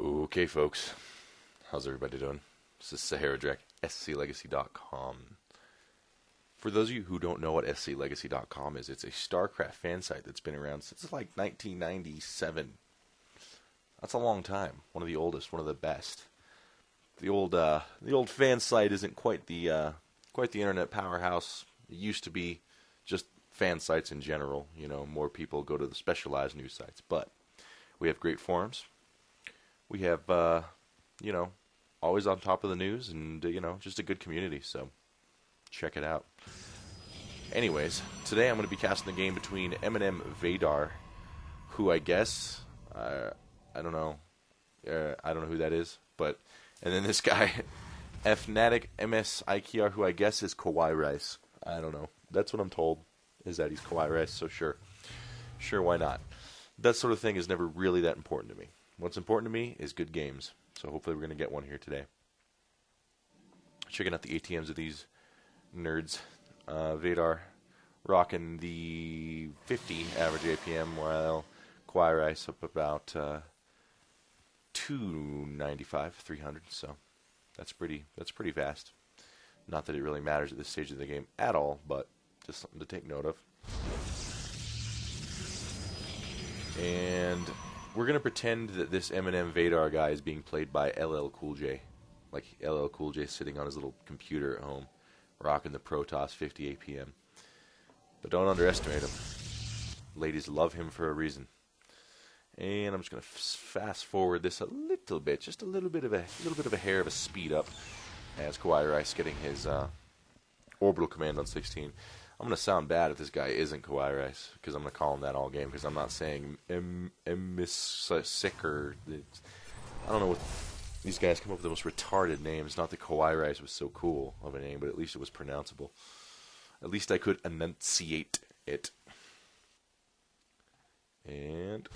Okay, folks, how's everybody doing? This is SaharaDrac, sclegacy.com. For those of you who don't know what sclegacy.com is, it's a StarCraft fan site that's been around since like 1997. That's a long time. One of the oldest, one of the best. The old fan site isn't quite the internet powerhouse it used to be. Just fan sites in general. You know, more people go to the specialized news sites, but we have great forums. We have, always on top of the news and, just a good community, so check it out. Anyways, today I'm going to be casting a game between MnMVadar, who I guess, I don't know who that is, and then this guy, Fnatic MSIKR, who I guess is Kawaii Rice. I don't know. That's what I'm told, is that he's Kawaii Rice, so sure, why not? That sort of thing is never really that important to me. What's important to me is good games. So hopefully we're going to get one here today. Checking out the ATMs of these nerds. Vadar rocking the 50 average APM, while Kawaii Rice up about 295, 300. So that's pretty fast. Not that it really matters at this stage of the game at all, but just something to take note of. And we're going to pretend that this MnMVadar guy is being played by LL Cool J. Like LL Cool J sitting on his little computer at home, rocking the Protoss 50 APM. But don't underestimate him. Ladies love him for a reason. And I'm just going to fast forward this a little bit, just a little bit of a hair of a speed up, as Kawaii Rice getting his orbital command on 16. I'm going to sound bad if this guy isn't Kawaii Rice, because I'm going to call him that all game, because I'm not saying sick or... I don't know what... These guys come up with the most retarded names. Not that Kawaii Rice was so cool of a name, but at least it was pronounceable. At least I could enunciate it. And...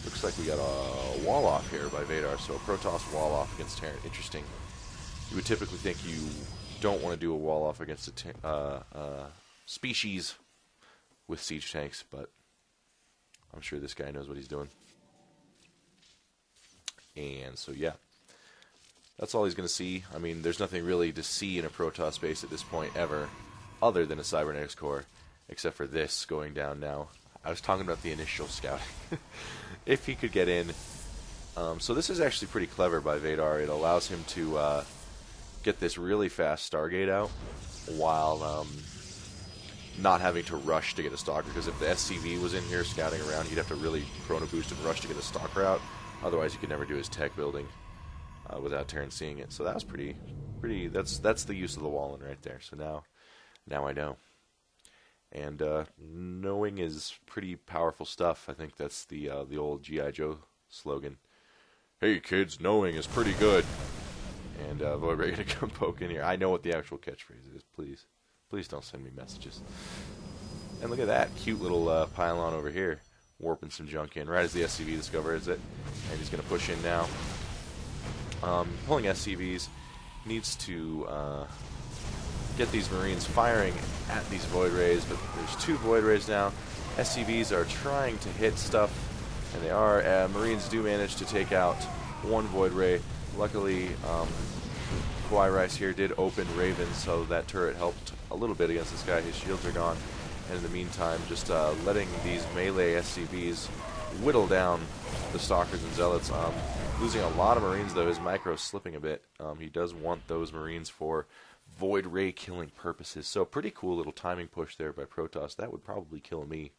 looks like we got a wall-off here by Vadar, so a Protoss wall-off against Terran. Interesting. You would typically think you don't want to do a wall-off against a species with siege tanks, but I'm sure this guy knows what he's doing. And so, yeah. That's all he's going to see. I mean, there's nothing really to see in a Protoss base at this point ever, other than a cybernetics core, except for this going down now. I was talking about the initial scouting. If he could get in. So this is actually pretty clever by Vadar. It allows him to... get this really fast Stargate out while not having to rush to get a stalker, because if the SCV was in here scouting around, he'd have to really chrono boost and rush to get a stalker out. Otherwise, he could never do his tech building without Terran seeing it. So that was pretty. That's the use of the Wallen right there. So now I know. And knowing is pretty powerful stuff. I think that's the old G.I. Joe slogan. Hey kids, knowing is pretty good. And Void Ray gonna come poke in here. I know what the actual catchphrase is. Please don't send me messages. And look at that cute little pylon over here, warping some junk in right as the SCV discovers it, and he's gonna push in now. Pulling SCVs needs to get these Marines firing at these Void Rays, but there's two Void Rays now. SCVs are trying to hit stuff, and they are. Marines do manage to take out one Void Ray. Luckily, Kawaii Rice here did open Raven, so that turret helped a little bit against this guy. His shields are gone, and in the meantime, just letting these melee SCVs whittle down the Stalkers and Zealots. Losing a lot of Marines, though. His micro's slipping a bit. He does want those Marines for Void Ray killing purposes. So pretty cool little timing push there by Protoss. That would probably kill me,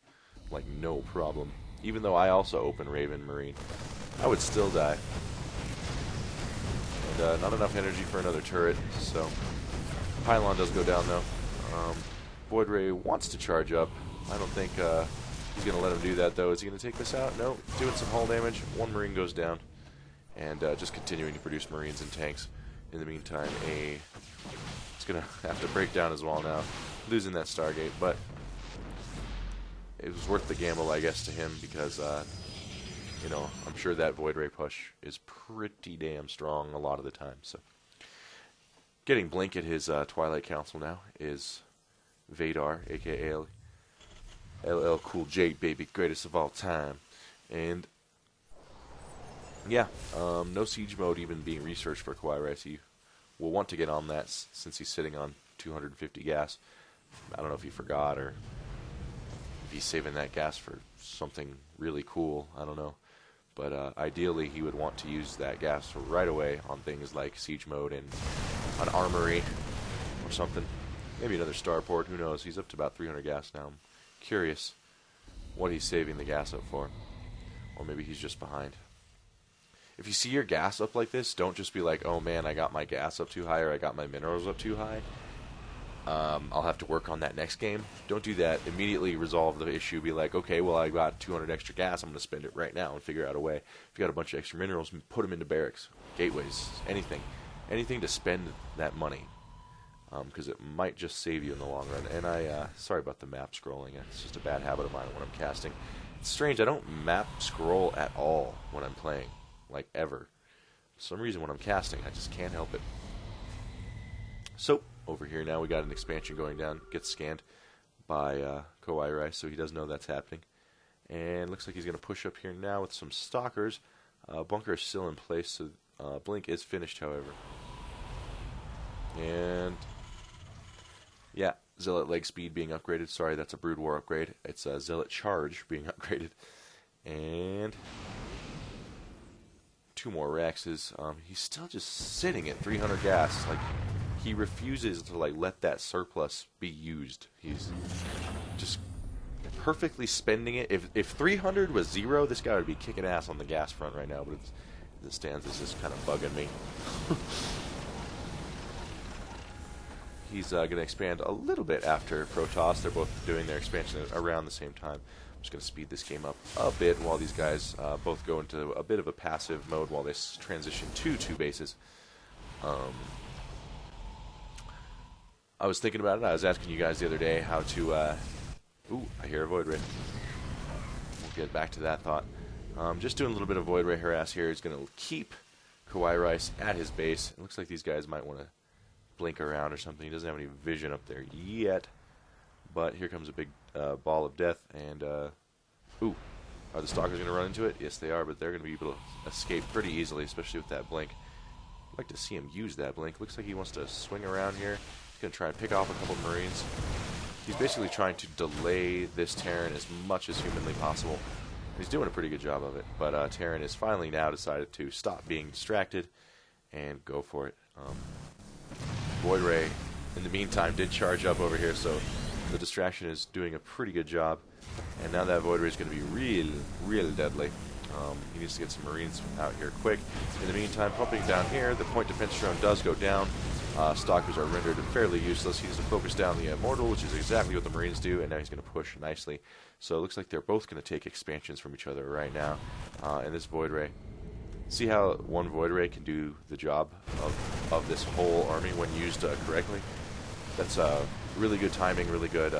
like no problem. Even though I also open Raven Marine, I would still die. Not enough energy for another turret, so pylon does go down though. Void Ray wants to charge up. I don't think he's going to let him do that though. Is he going to take this out? No. Doing some hull damage. One Marine goes down, and just continuing to produce Marines and tanks. In the meantime, it's going to have to break down as well now, losing that Stargate, but it was worth the gamble, I guess, to him, because I'm sure that Void Ray push is pretty damn strong a lot of the time. So, getting Blink at his Twilight Council now is Vadar, a.k.a. LL Cool J, baby, greatest of all time. And Yeah, no siege mode even being researched for Kawaii Rice. He will want to get on that since he's sitting on 250 gas. I don't know if he forgot or if he's saving that gas for something really cool. I don't know. But ideally, he would want to use that gas right away on things like siege mode and an armory or something. Maybe another starport. Who knows? He's up to about 300 gas now. I'm curious what he's saving the gas up for. Or maybe he's just behind. If you see your gas up like this, don't just be like, oh man, I got my gas up too high or I got my minerals up too high. I'll have to work on that next game. Don't do that. Immediately resolve the issue. Be like, okay, well, I got 200 extra gas. I'm going to spend it right now and figure out a way. If you got a bunch of extra minerals, put them into barracks, gateways, anything. Anything to spend that money. Because it might just save you in the long run. And sorry about the map scrolling. It's just a bad habit of mine when I'm casting. It's strange. I don't map scroll at all when I'm playing. Like, ever. For some reason, when I'm casting, I just can't help it. So, over here now, we got an expansion going down. Gets scanned by Kawaii Rice, so he does know that's happening. And looks like he's going to push up here now with some stalkers. Bunker is still in place, so Blink is finished, however. And, yeah, Zealot leg speed being upgraded. Sorry, that's a Brood War upgrade. It's Zealot charge being upgraded. And 2 more Rexes. He's still just sitting at 300 gas. Like, he refuses to let that surplus be used. He's just perfectly spending it. If 300 was 0, this guy would be kicking ass on the gas front right now. But as it stands, it's just kind of bugging me. He's going to expand a little bit after Protoss. They're both doing their expansion around the same time. I'm just going to speed this game up a bit while these guys both go into a bit of a passive mode while they transition to 2 bases. I was thinking about it. I was asking you guys the other day how to... ooh, I hear a Void Ray. We'll get back to that thought. Just doing a little bit of Void Ray harass here. He's going to keep Kawaii Rice at his base. It looks like these guys might want to blink around or something. He doesn't have any vision up there yet. But here comes a big ball of death. And, ooh, are the stalkers going to run into it? Yes, they are, but they're going to be able to escape pretty easily, especially with that blink. I'd like to see him use that blink. Looks like he wants to swing around here. He's going to try and pick off a couple of Marines. He's basically trying to delay this Terran as much as humanly possible. He's doing a pretty good job of it. But Terran has finally now decided to stop being distracted and go for it. Void Ray, in the meantime, did charge up over here, so the distraction is doing a pretty good job. And now that Void Ray is going to be real deadly. He needs to get some Marines out here quick. In the meantime, pumping down here, the point defense drone does go down. Stalkers are rendered fairly useless. He needs to focus down the Immortal, which is exactly what the Marines do, and now he's going to push nicely. So it looks like they're both going to take expansions from each other right now. And this Void Ray, see how one Void Ray can do the job of this whole army when used correctly? That's really good timing, really good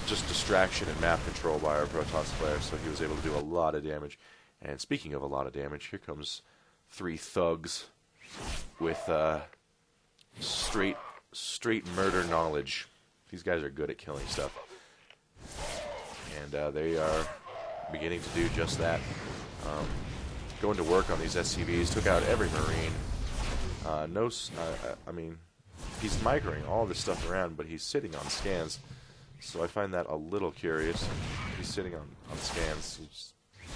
just distraction and map control by our Protoss player, so he was able to do a lot of damage. And speaking of a lot of damage, here comes 3 thugs with straight murder knowledge. These guys are good at killing stuff. And they are beginning to do just that. Going to work on these SCVs, took out every Marine. I mean, he's microing all this stuff around, but he's sitting on scans. So I find that a little curious. He's sitting on scans. He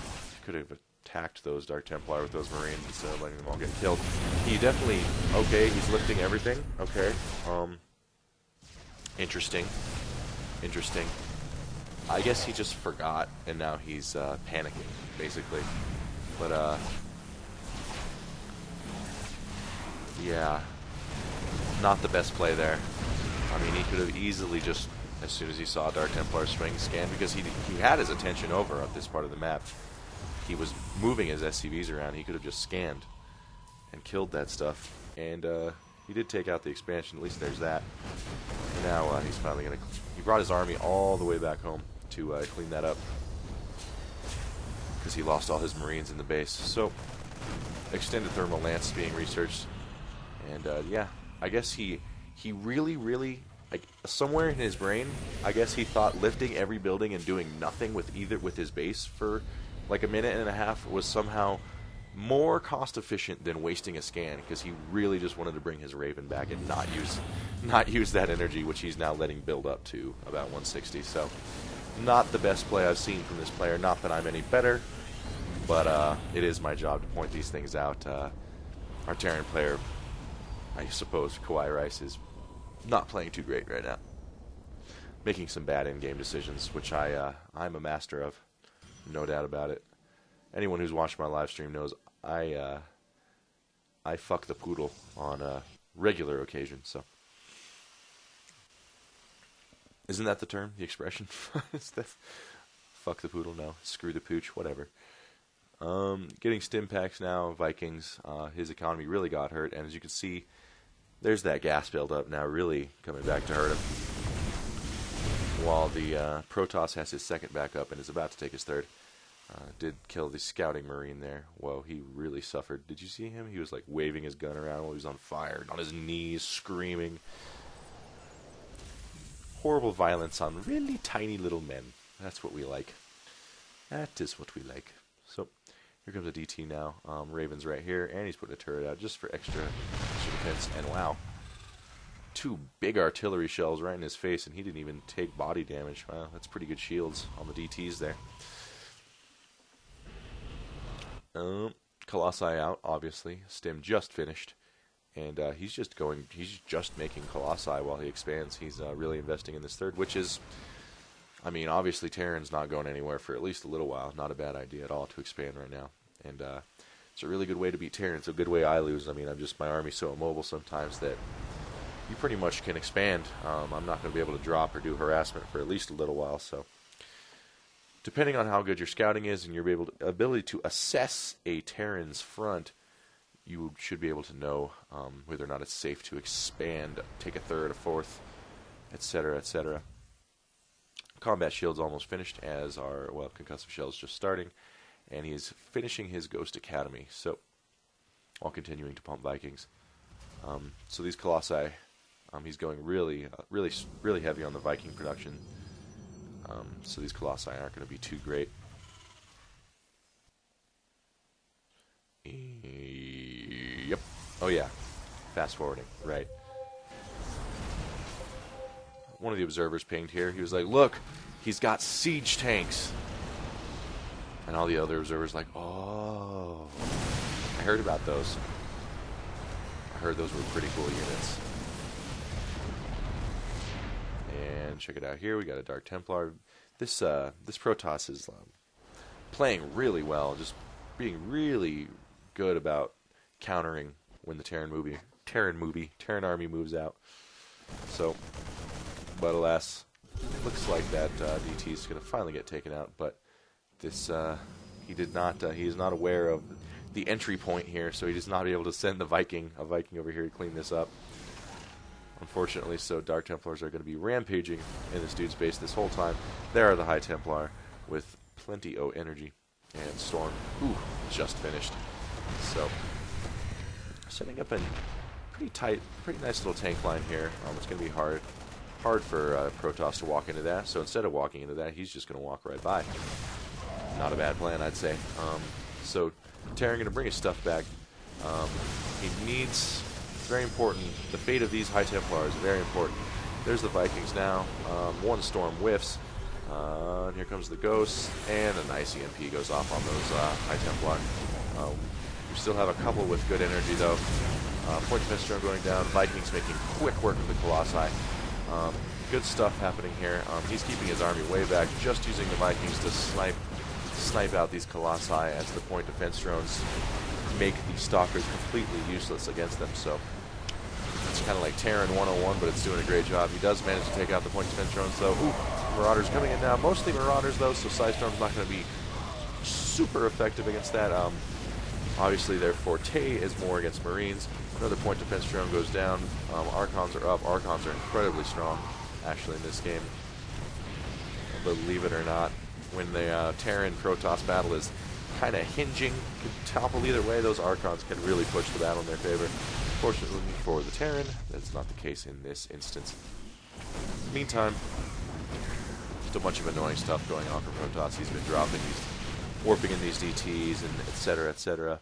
could have attacked those Dark Templar with those Marines instead of letting them all get killed. He definitely... Okay, he's lifting everything. Okay. Interesting. I guess he just forgot, and now he's panicking, basically. But, yeah. Not the best play there. I mean, he could have easily just, as soon as he saw Dark Templar swing, scanned, because he had his attention over at this part of the map. He was moving his SCVs around. He could have just scanned and killed that stuff. And he did take out the expansion. At least there's that. And now he's finally going to... He brought his army all the way back home to clean that up, because he lost all his Marines in the base. So, extended thermal lance being researched. And, yeah, I guess he really, like, somewhere in his brain, I guess he thought lifting every building and doing nothing with his base for like a minute and a half was somehow more cost efficient than wasting a scan, because he really just wanted to bring his Raven back and not use that energy, which he's now letting build up to about 160. So not the best play I've seen from this player. Not that I'm any better, but it is my job to point these things out. Our Terran player, I suppose Kawaii Rice, is not playing too great right now, making some bad in-game decisions, which I'm a master of, no doubt about it. Anyone who's watched my live stream knows I fuck the poodle on a regular occasion. So, isn't that the term, the expression? Fuck the poodle? No, screw the pooch, whatever. Getting stim packs now, Vikings. His economy really got hurt, and as you can see, there's that gas buildup now really coming back to hurt him. While the Protoss has his second back up and is about to take his third. Did kill the scouting Marine there. Whoa, he really suffered. Did you see him? He was like waving his gun around while he was on fire, on his knees, screaming. Horrible violence on really tiny little men. That's what we like. That is what we like. So, here comes a DT now. Raven's right here, and he's putting a turret out just for extra defense. And wow, 2 big artillery shells right in his face, and he didn't even take body damage. Wow, that's pretty good shields on the DTs there. Colossi out, obviously. Stim just finished, and he's just making Colossi while he expands. He's really investing in this third, which is, I mean, obviously Terran's not going anywhere for at least a little while. Not a bad idea at all to expand right now, and it's a really good way to beat Terran. It's a good way I lose. I mean, my army's so immobile sometimes that you pretty much can expand. I'm not going to be able to drop or do harassment for at least a little while, so depending on how good your scouting is and your ability to assess a Terran's front, you should be able to know whether or not it's safe to expand, take a third, a fourth, etc., etc. Combat shield's almost finished, as are, well, concussive shell's just starting, and he's finishing his Ghost Academy, so while continuing to pump Vikings. So these Colossi, he's going really heavy on the Viking production. So these Colossi aren't going to be too great. Yep. Oh yeah. Fast forwarding. Right. One of the observers pinged here. He was like, look, he's got siege tanks. And all the other observers like, oh. I heard about those. I heard those were pretty cool units. And check it out here. We got a Dark Templar. This Protoss is playing really well, just being really good about countering when the Terran army moves out. So, but alas, looks like that DT is going to finally get taken out. But this he is not aware of the entry point here, so he does not be able to send a Viking over here to clean this up. Unfortunately, so Dark Templars are going to be rampaging in this dude's base this whole time. There are the High Templar with plenty of energy. And Storm, just finished. So, setting up a pretty nice little tank line here. It's going to be hard for Protoss to walk into that. So instead of walking into that, he's just going to walk right by. Not a bad plan, I'd say. So, Terran going to bring his stuff back. He needs... Very important. The fate of these High Templars is very important. There's the Vikings now. One Storm whiffs. And here comes the Ghosts. And a nice EMP goes off on those High Templar. We still have a couple with good energy, though. Point defense drone going down. Vikings making quick work of the Colossi. Good stuff happening here. He's keeping his army way back, just using the Vikings to snipe out these Colossi as the point defense drones make the Stalkers completely useless against them. So it's kind of like Terran 101, but it's doing a great job. He does manage to take out the point defense drones, though. Marauders coming in now. Mostly Marauders, though, so Psystorm's not going to be super effective against that. Obviously, their forte is more against Marines. Another point defense drone goes down. Archons are up. Archons are incredibly strong, actually, in this game. Believe it or not, when the Terran Protoss battle is kind of hinging, could topple either way, those Archons can really push the battle in their favor. Fortunately for the Terran, that's not the case in this instance. Meantime, just a bunch of annoying stuff going on for Protoss. He's been dropping, he's warping in these DTs, and etc., etc.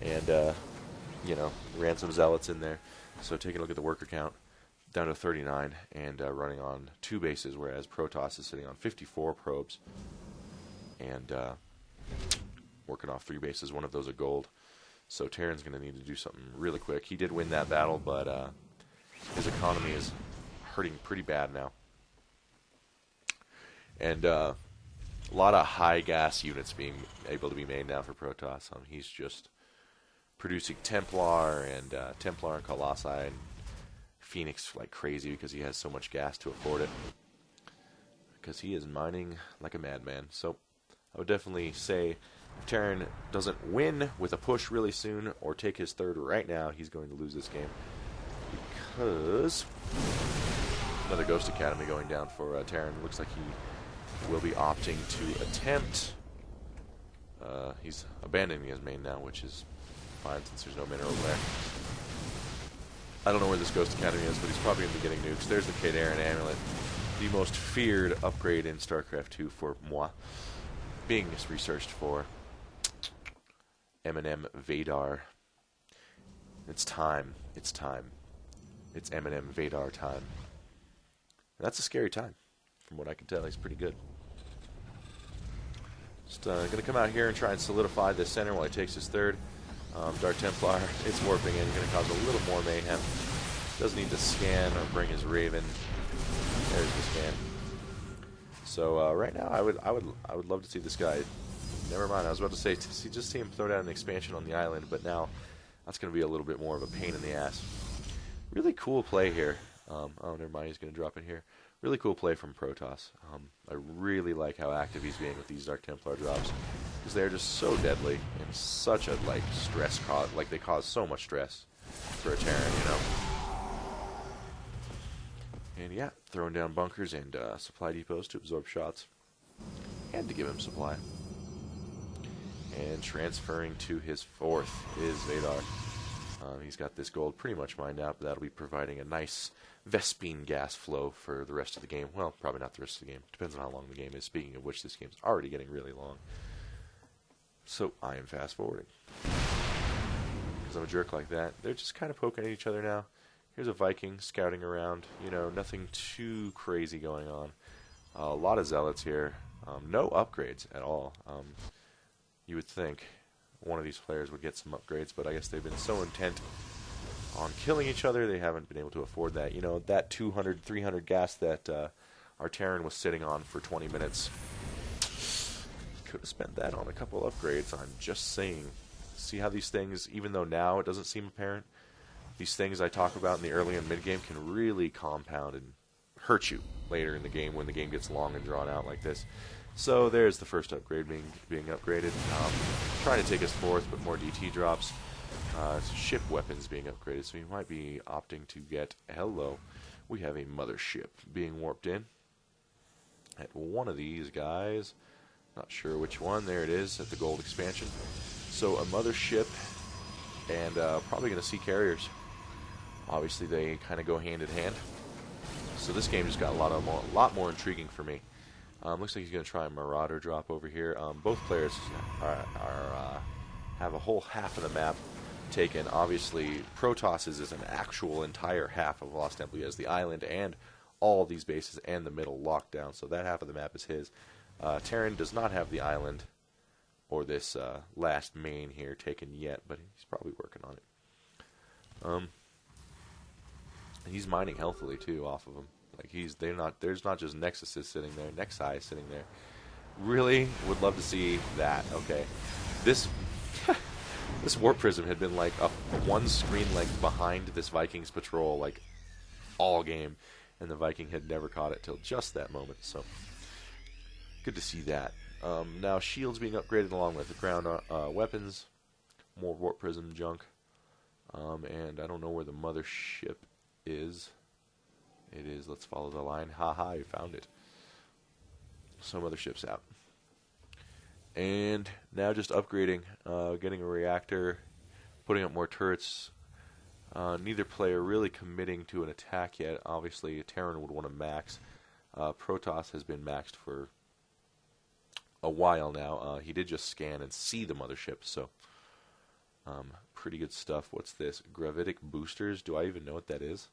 and you know, ran some zealots in there. So taking a look at the worker count, down to 39, and running on 2 bases, whereas Protoss is sitting on 54 probes, and working off 3 bases, one of those a gold. So Terran's going to need to do something really quick. He did win that battle, but his economy is hurting pretty bad now. And a lot of high gas units being able to be made now for Protoss. He's just producing Templar and Colossi and Phoenix like crazy because he has so much gas to afford it. Because he is mining like a madman. So I would definitely say if Terran doesn't win with a push really soon or take his third right now, he's going to lose this game. Because another Ghost Academy going down for Terran. Looks like he will be opting to attempt. He's abandoning his main now, which is fine since there's no mineral there. I don't know where this Ghost Academy is, but he's probably going to be getting nukes. There's the Kadarin Amulet, the most feared upgrade in StarCraft 2 for moi, being researched for MnMVadar. It's time. It's time. It's MnMVadar time. And that's a scary time. From what I can tell, he's pretty good. Just going to come out here and try and solidify this center while he takes his third. Dark Templar, it's warping in, going to cause a little more mayhem. Doesn't need to scan or bring his Raven. There's the scan. So right now, I would love to see this guy. Never mind, I was about to say just see him throw down an expansion on the island, but now that's going to be a little bit more of a pain in the ass. Really cool play here. Oh, never mind, he's going to drop it here. Really cool play from Protoss. I really like how active he's being with these Dark Templar drops, because they're just so deadly and such a stress cause. Like they cause so much stress for a Terran, you know. And yeah, throwing down bunkers and supply depots to absorb shots and to give him supply. And transferring to his fourth is Vadar. He's got this gold pretty much mined out, but that'll be providing a nice Vespene gas flow for the rest of the game. Well, probably not the rest of the game. Depends on how long the game is. Speaking of which, this game's already getting really long. So I am fast forwarding. Because I'm a jerk like that. They're just kind of poking at each other now. Here's a Viking scouting around. You know, nothing too crazy going on. A lot of zealots here. No upgrades at all. You would think one of these players would get some upgrades, but I guess they've been so intent on killing each other, they haven't been able to afford that. You know, that 200, 300 gas that our Terran was sitting on for 20 minutes, could have spent that on a couple upgrades. I'm just saying. See how these things, even though now it doesn't seem apparent, these things I talk about in the early and mid game can really compound and hurt you later in the game when the game gets long and drawn out like this. So there's the first upgrade being upgraded. Trying to take his fourth, but more DT drops. Ship weapons being upgraded, so he might be opting to get... Hello. We have a mothership being warped in at one of these guys. Not sure which one. There it is at the gold expansion. So a mothership and probably going to see carriers. Obviously, they kind of go hand in hand. So this game just got a lot more intriguing for me. Looks like he's going to try a Marauder drop over here. Both players have a whole half of the map taken. Obviously, Protoss's is an actual entire half of Lost Temple. He has the island and all these bases and the middle locked down, so that half of the map is his. Terran does not have the island or this last main here taken yet, but he's probably working on it. He's mining healthily too off of them. Like there's not just Nexuses sitting there, Nexi is sitting there. Really would love to see that. Okay, this this Warp Prism had been like a one screen length behind this Vikings patrol like all game, and the Viking had never caught it till just that moment. So good to see that. Now shields being upgraded along with the ground weapons, more Warp Prism junk, and I don't know where the mothership is. It is. Let's follow the line. Haha, you found it. Some other ships out. And now just upgrading, getting a reactor, putting up more turrets. Neither player really committing to an attack yet. Obviously, Terran would want to max. Protoss has been maxed for a while now. He did just scan and see the mothership, so Pretty good stuff. What's this? Gravitic boosters? Do I even know what that is?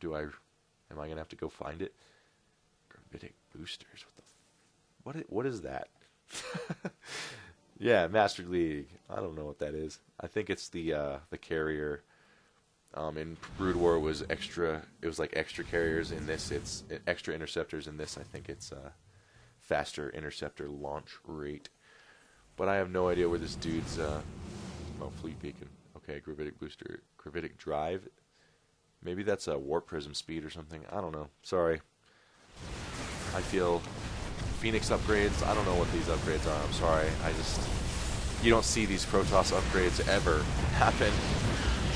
Am I going to have to go find it? Gravitic boosters. What is that? Yeah, Master League. I don't know what that is. I think it's the carrier. In Brood War it was like extra carriers. In this it's extra interceptors. In this I think it's faster interceptor launch rate. But I have no idea where this dude's fleet beacon. Okay, gravitic booster, gravitic drive. Maybe that's a warp prism speed or something. I don't know. Sorry. I feel Phoenix upgrades. I don't know what these upgrades are. I'm sorry. You don't see these Protoss upgrades ever happen.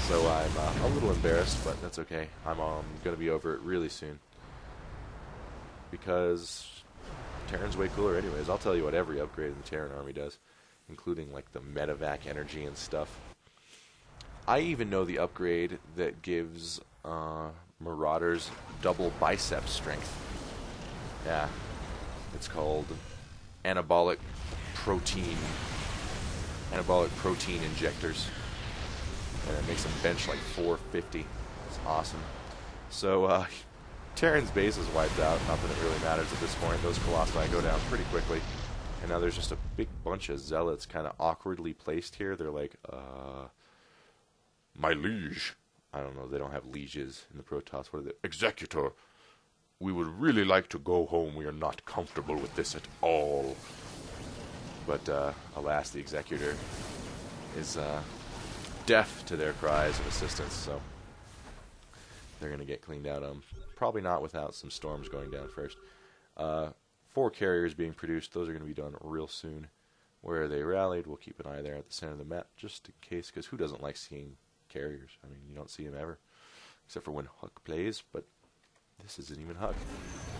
So I'm a little embarrassed, but that's okay. I'm going to be over it really soon. Because Terran's way cooler anyways. I'll tell you what every upgrade in the Terran army does, including like the MnMVadar energy and stuff. I even know the upgrade that gives Marauders double bicep strength. Yeah. It's called anabolic protein injectors. And it makes them bench like 450. It's awesome. So, Terran's base is wiped out. Not that it really matters at this point. Those Colossi go down pretty quickly. And now there's just a big bunch of zealots kind of awkwardly placed here. They're like, my liege. I don't know. They don't have lieges in the Protoss. What are they? Executor. We would really like to go home. We are not comfortable with this at all. But, alas, the Executor is deaf to their cries of assistance, so they're going to get cleaned out. Probably not without some storms going down first. 4 carriers being produced. Those are going to be done real soon. Where they rallied, we'll keep an eye there at the center of the map, just in case, because who doesn't like seeing carriers? I mean, you don't see them ever, except for when Huck plays, but this isn't even Huck.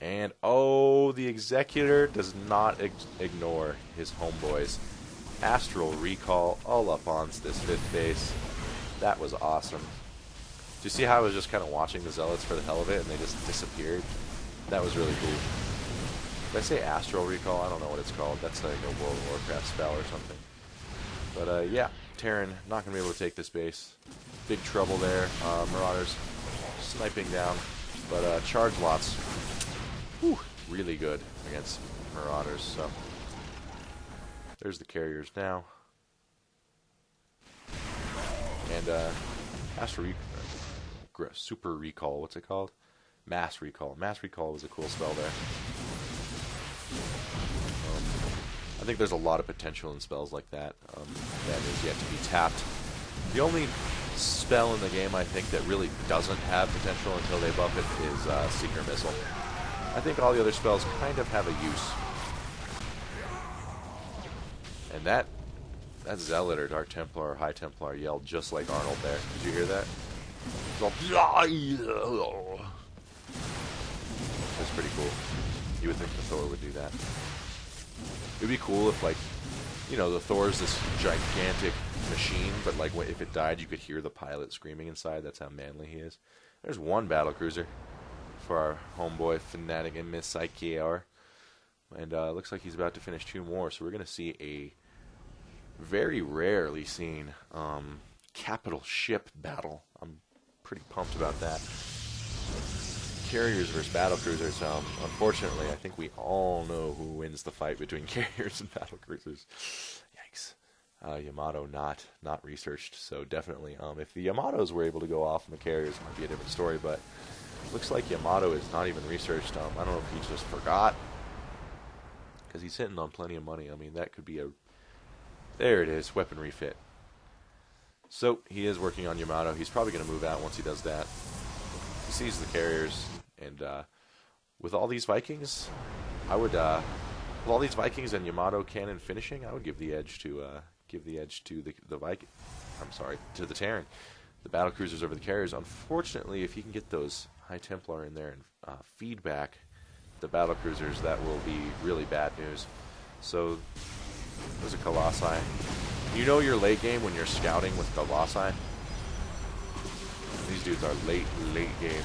And, oh, the Executor does not ignore his homeboys. Astral Recall all up on this 5th base. That was awesome. Do you see how I was just kind of watching the Zealots for the hell of it, and they just disappeared? That was really cool. Did I say Astral Recall? I don't know what it's called. That's like a World of Warcraft spell or something. But, yeah, Terran not going to be able to take this base. Big trouble there. Marauders sniping down. But charge lots, whew, really good against Marauders. So there's the carriers now. And Super Recall, what's it called? Mass Recall. Mass Recall was a cool spell there. I think there's a lot of potential in spells like that that is yet to be tapped. The only spell in the game I think that really doesn't have potential until they buff it is Seeker Missile. I think all the other spells kind of have a use. And that Zealot or Dark Templar or High Templar yelled just like Arnold there. Did you hear that? That's pretty cool. You would think the Thor would do that. It would be cool if, like, you know, the Thor's this gigantic machine, but like if it died, you could hear the pilot screaming inside. That's how manly he is. There's one battlecruiser for our homeboy Fnatic and Miss IKR, and looks like he's about to finish 2 more. So we're gonna see a very rarely seen capital ship battle. I'm pretty pumped about that. Carriers versus battlecruisers. Unfortunately, I think we all know who wins the fight between carriers and battlecruisers. Yikes. Yamato not researched, so definitely if the Yamatos were able to go off on the carriers, it might be a different story, but looks like Yamato is not even researched. I don't know if he just forgot, because he's sitting on plenty of money. I mean, that could be a... There it is, weapon refit. So, he is working on Yamato. He's probably going to move out once he does that. He sees the carriers, and with all these Vikings, I would... with all these Vikings and Yamato cannon finishing, I would give the edge to the Viking. I'm sorry, to the Terran, the battlecruisers over the carriers. Unfortunately, if you can get those High Templar in there and feedback the battlecruisers, that will be really bad news. So there's a Colossi. You know your late game when you're scouting with Colossi. These dudes are late game.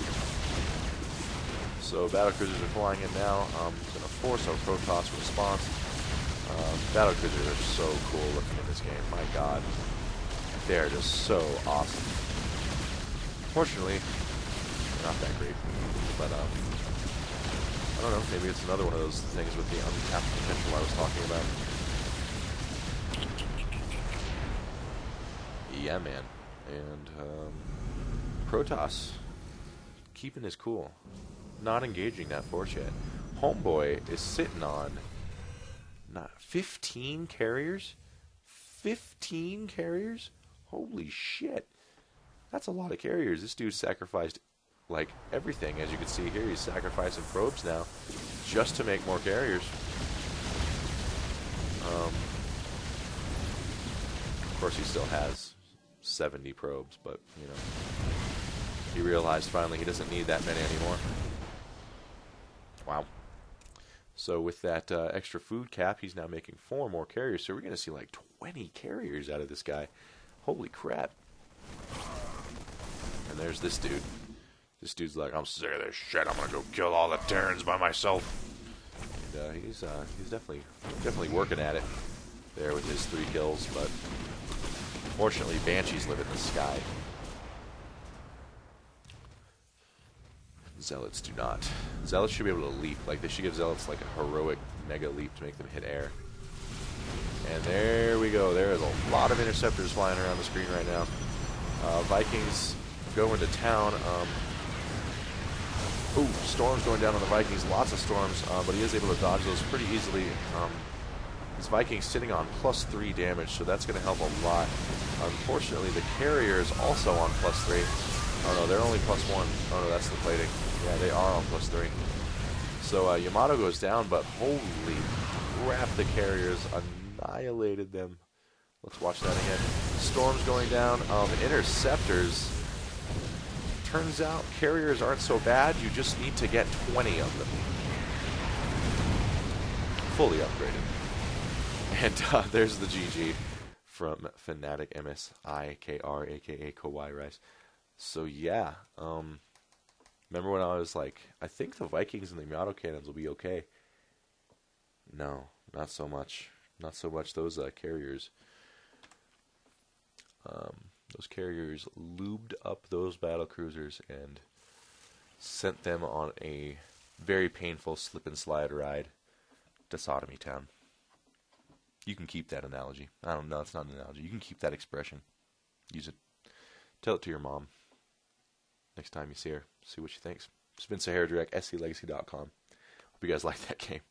So battlecruisers are flying in now. Going to force our Protoss response. Battle cruisers are so cool looking in this game. My God, they are just so awesome. Fortunately, they're not that great, but I don't know. Maybe it's another one of those things with the untapped potential I was talking about. Yeah, man. And Protoss keeping his cool, not engaging that force yet. Homeboy is sitting on 15 carriers. 15 carriers? Holy shit! That's a lot of carriers. This dude sacrificed like everything, as you can see here. He's sacrificing probes now just to make more carriers. Of course, he still has 70 probes, but you know, he realized finally he doesn't need that many anymore. Wow. So with that extra food cap, he's now making 4 more carriers. So we're going to see like 20 carriers out of this guy. Holy crap. And there's this dude. This dude's like, I'm sick of this shit. I'm going to go kill all the Terrans by myself. And he's definitely working at it there with his 3 kills. But fortunately, Banshees live in the sky. Zealots do not. Zealots should be able to leap. Like, they should give Zealots like a heroic mega leap to make them hit air. And there we go. There is a lot of interceptors flying around the screen right now. Vikings go into town. Ooh, storms going down on the Vikings. Lots of storms, but he is able to dodge those pretty easily. His Vikings sitting on +3 damage, so that's going to help a lot. Unfortunately, the carrier is also on +3. Oh no, they're only +1. Oh no, that's the plating. Yeah, they are on +3. So Yamato goes down, but holy crap, the carriers annihilated them. Let's watch that again. Storms going down. Interceptors. Turns out carriers aren't so bad. You just need to get 20 of them. Fully upgraded. And there's the GG from Fnatic MSIKR, aka Kawaii Rice. So yeah, remember when I was like, I think the Vikings and the Yamato cannons will be okay. No, not so much. Not so much those carriers. Those carriers lubed up those battle cruisers and sent them on a very painful slip and slide ride to Sodomy Town. You can keep that analogy. I don't know, it's not an analogy. You can keep that expression. Use it. Tell it to your mom next time you see her. See what she thinks. It's been SaharaDrac, sclegacy.com. Hope you guys like that game.